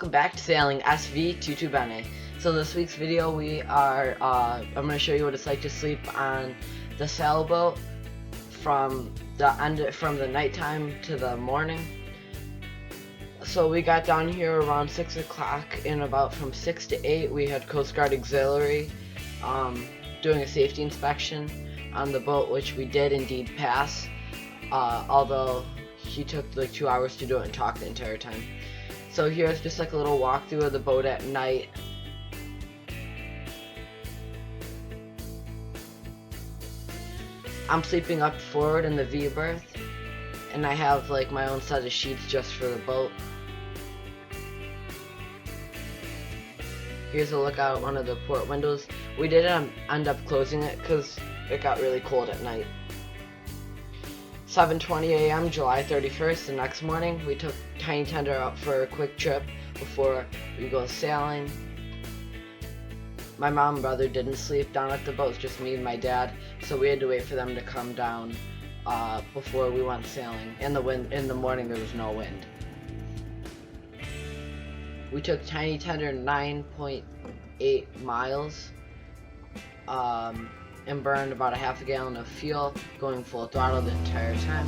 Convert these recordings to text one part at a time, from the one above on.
welcome back to Sailing SV Tutto Bene. So this week's video I'm going to show you what it's like to sleep on the sailboat from the nighttime to the morning. So we got down here around 6 o'clock, and about from 6 to 8 we had Coast Guard Auxiliary doing a safety inspection on the boat, which we did indeed pass, although he took like 2 hours to do it and talk the entire time. So here's just like a little walkthrough of the boat at night. I'm sleeping up forward in the V berth, and I have like my own set of sheets just for the boat. Here's a look out one of the port windows. We did end up closing it because it got really cold at night. 7:20 a.m. July 31st, the next morning, we took Tiny Tender out for a quick trip before we go sailing. My mom and brother didn't sleep down at the boat, it's just me and my dad, so we had to wait for them to come down before we went sailing. In the morning there was no wind. We took Tiny Tender 9.8 miles and burned about a half a gallon of fuel, going full throttle the entire time.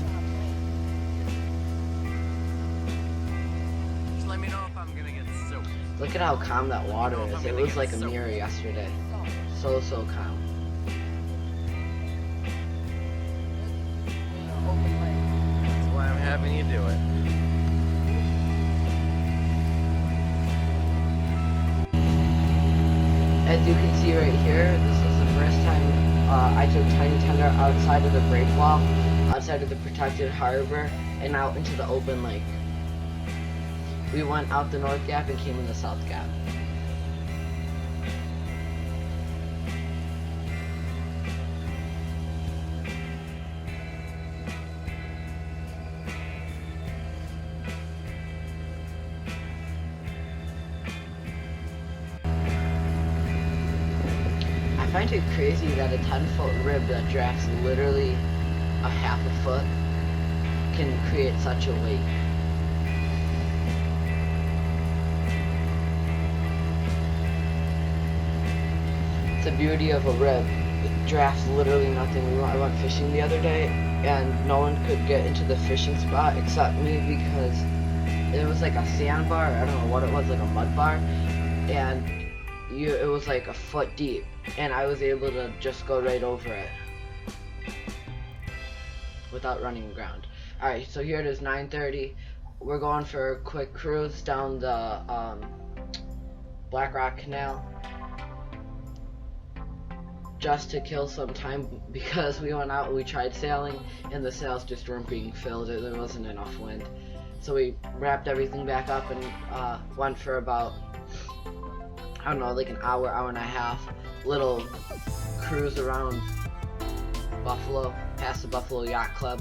Just let me know if I'm gonna get soaked. Look at how calm that water is. It was like a mirror yesterday. So calm. That's why I'm having you do it. As you can see right here, this is the first time I took Tiny Tender outside of the break wall, outside of the protected harbor, and out into the open lake. We went out the North Gap and came in the South Gap. I find it crazy that a 10-foot rib that drafts literally a half a foot can create such a weight. It's the beauty of a rib. It drafts literally nothing. I went fishing the other day and no one could get into the fishing spot except me because it was like a sandbar, I don't know what it was, like a mud bar, and it was like a foot deep, and I was able to just go right over it without running aground. Alright, so here it is, 9:30. We're going for a quick cruise down the Black Rock Canal just to kill some time, because we went out and we tried sailing and the sails just weren't being filled. There wasn't enough wind. So we wrapped everything back up and went for about, I don't know, like an hour and a half little cruise around Buffalo, past the Buffalo Yacht Club.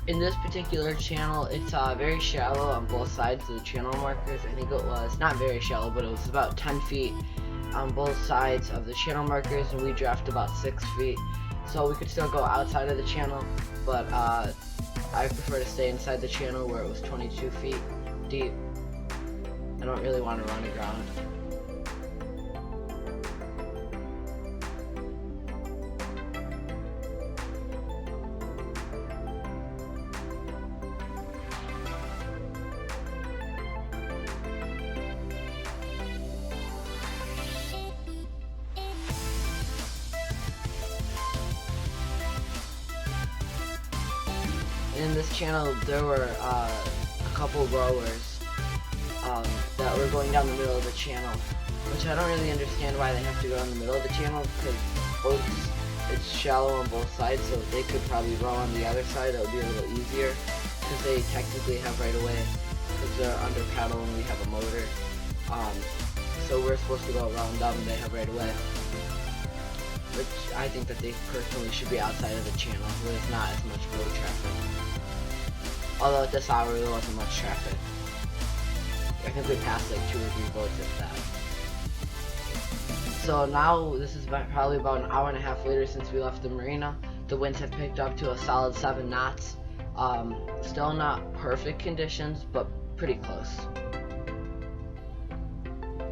in this particular channel, it's very shallow on both sides of the channel markers. I think it was not very shallow, but it was about 10 feet on both sides of the channel markers, and we draft about 6 feet. So we could still go outside of the channel, but I prefer to stay inside the channel where it was 22 feet deep. I don't really want to run aground. In this channel, there were a couple rowers that were going down the middle of the channel, which I don't really understand why they have to go in the middle of the channel, because it's shallow on both sides, so they could probably row on the other side. That would be a little easier, because they technically have right of way, because they're under paddle and we have a motor. So we're supposed to go around them, and they have right of way. Which I think that they personally should be outside of the channel, where there's not as much boat traffic. Although at this hour there wasn't much traffic. I think we passed like 2 or 3 boats if that. So now this is probably about an hour and a half later since we left the marina. The winds have picked up to a solid 7 knots. Still not perfect conditions, but pretty close.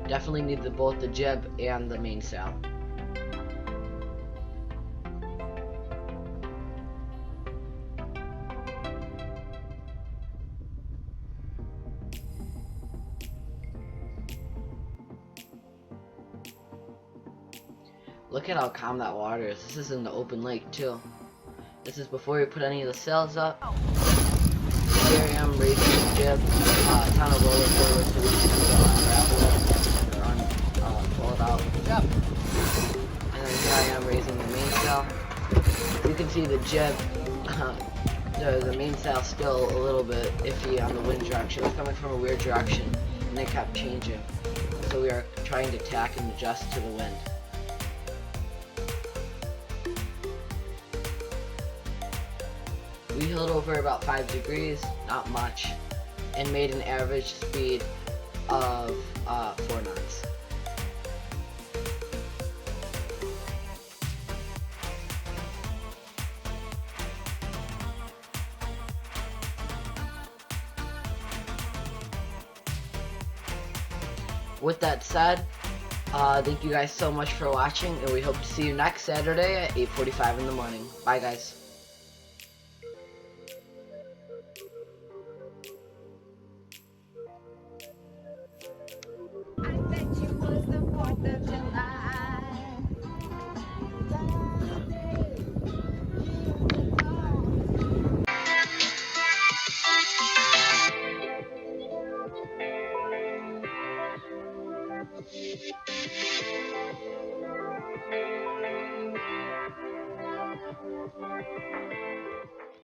Definitely need both the jib and the mainsail. Look at how calm that water is. This is in the open lake too. This is before we put any of the sails up. Here I am raising the jib, kind of roll it forward so we can unravel it or pull it out. Yep. And then here I am raising the mainsail. You can see the jib, the mainsail still a little bit iffy on the wind direction. It's coming from a weird direction, and it kept changing. So we are trying to tack and adjust to the wind. We held over about 5 degrees, not much, and made an average speed of 4 knots. With that said, thank you guys so much for watching, and we hope to see you next Saturday at 8:45 in the morning. Bye guys. I bet you was the fourth.